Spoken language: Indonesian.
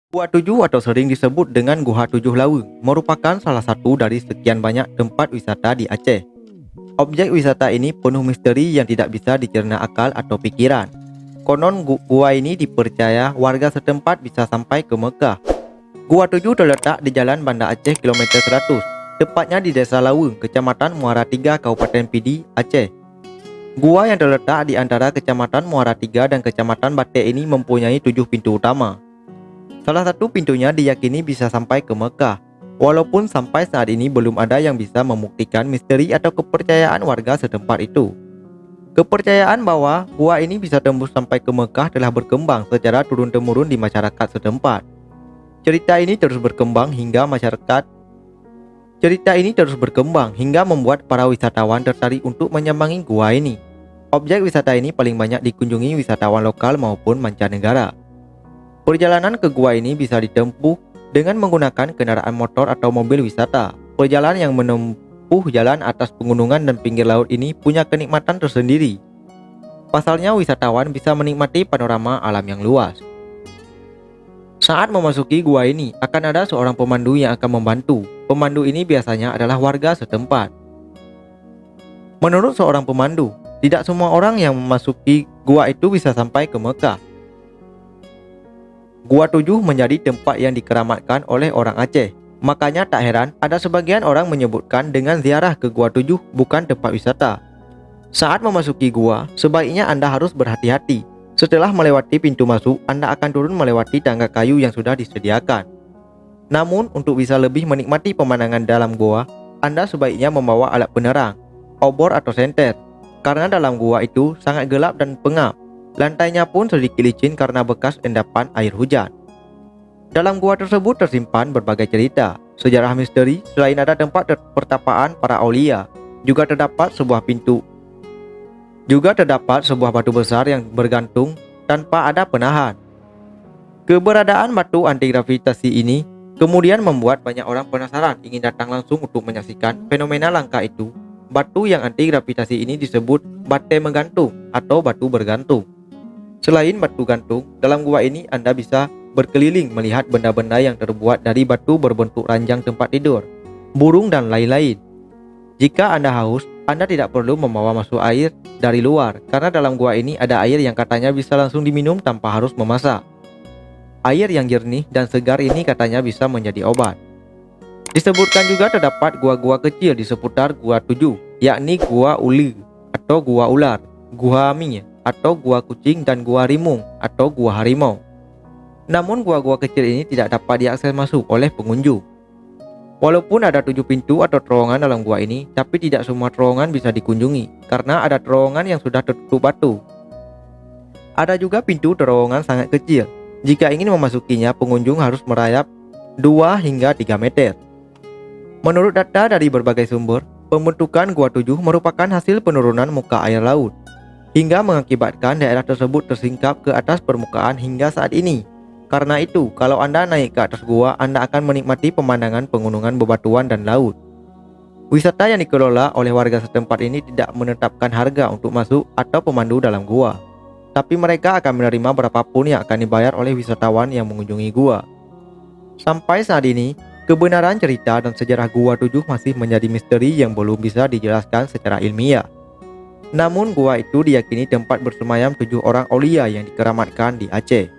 Gua Tujuh atau sering disebut dengan Guha Tujuh Lawu merupakan salah satu dari sekian banyak tempat wisata di Aceh. Objek wisata ini penuh misteri yang tidak bisa dicerna akal atau pikiran. Konon gua ini dipercaya warga setempat bisa sampai ke Mekah. Gua Tujuh terletak di Jalan Banda Aceh kilometer 100, tepatnya di Desa Laweng, Kecamatan Muara Tiga, Kabupaten Pidi, Aceh. Gua yang terletak di antara Kecamatan Muara Tiga dan Kecamatan Batik ini mempunyai 7 pintu utama. Salah satu pintunya diyakini bisa sampai ke Mekah, walaupun sampai saat ini belum ada yang bisa membuktikan misteri atau kepercayaan warga setempat itu. Kepercayaan bahwa gua ini bisa tembus sampai ke Mekah telah berkembang secara turun-temurun di masyarakat setempat. Cerita ini terus berkembang hingga membuat para wisatawan tertarik untuk menyambangi gua ini. Objek wisata ini paling banyak dikunjungi wisatawan lokal maupun mancanegara. Perjalanan ke gua ini bisa ditempuh dengan menggunakan kendaraan motor atau mobil wisata. Perjalanan yang menempuh jalan atas pegunungan dan pinggir laut ini punya kenikmatan tersendiri. Pasalnya wisatawan bisa menikmati panorama alam yang luas. Saat memasuki gua ini akan ada seorang pemandu yang akan membantu. Pemandu ini biasanya adalah warga setempat. Menurut seorang pemandu, tidak semua orang yang memasuki gua itu bisa sampai ke Mekah. Gua Tujuh menjadi tempat yang dikeramatkan oleh orang Aceh. Makanya tak heran ada sebagian orang menyebutkan dengan ziarah ke Gua Tujuh bukan tempat wisata. Saat memasuki gua, sebaiknya Anda harus berhati-hati. Setelah melewati pintu masuk, Anda akan turun melewati tangga kayu yang sudah disediakan. Namun, untuk bisa lebih menikmati pemandangan dalam gua, Anda sebaiknya membawa alat penerang, obor atau senter. Karena dalam gua itu sangat gelap dan pengap. Lantainya pun sedikit licin karena bekas endapan air hujan. Dalam gua tersebut tersimpan berbagai cerita, sejarah misteri. Selain ada tempat pertapaan para aulia, juga terdapat sebuah batu besar yang bergantung tanpa ada penahan. Keberadaan batu anti gravitasi ini kemudian membuat banyak orang penasaran ingin datang langsung untuk menyaksikan fenomena langka itu. Batu yang anti gravitasi ini disebut bate menggantung atau batu bergantung. Selain batu gantung, dalam gua ini Anda bisa berkeliling melihat benda-benda yang terbuat dari batu berbentuk ranjang tempat tidur, burung dan lain-lain. Jika Anda haus, Anda tidak perlu membawa masuk air dari luar karena dalam gua ini ada air yang katanya bisa langsung diminum tanpa harus memasak. Air yang jernih dan segar ini katanya bisa menjadi obat. Disebutkan juga terdapat gua-gua kecil di seputar Gua Tujuh, yakni Gua Uli atau Gua Ular, Gua Mi atau Gua Kucing, dan Gua Rimung atau Gua Harimau. Namun gua-gua kecil ini tidak dapat diakses masuk oleh pengunjung. Walaupun ada 7 pintu atau terowongan dalam gua ini, tapi tidak semua terowongan bisa dikunjungi karena ada terowongan yang sudah tertutup batu. Ada juga pintu terowongan sangat kecil. Jika ingin memasukinya, pengunjung harus merayap 2 hingga 3 meter. Menurut data dari berbagai sumber, pembentukan Gua Tujuh merupakan hasil penurunan muka air laut, hingga mengakibatkan daerah tersebut tersingkap ke atas permukaan hingga saat ini. Karena itu, kalau Anda naik ke atas gua, Anda akan menikmati pemandangan pegunungan bebatuan dan laut. Wisata yang dikelola oleh warga setempat ini tidak menetapkan harga untuk masuk atau pemandu dalam gua, tapi mereka akan menerima berapapun yang akan dibayar oleh wisatawan yang mengunjungi gua. Sampai saat ini, kebenaran cerita dan sejarah Gua Tujuh masih menjadi misteri yang belum bisa dijelaskan secara ilmiah. Namun gua itu diyakini tempat bersemayam 7 orang aulia yang dikeramatkan di Aceh.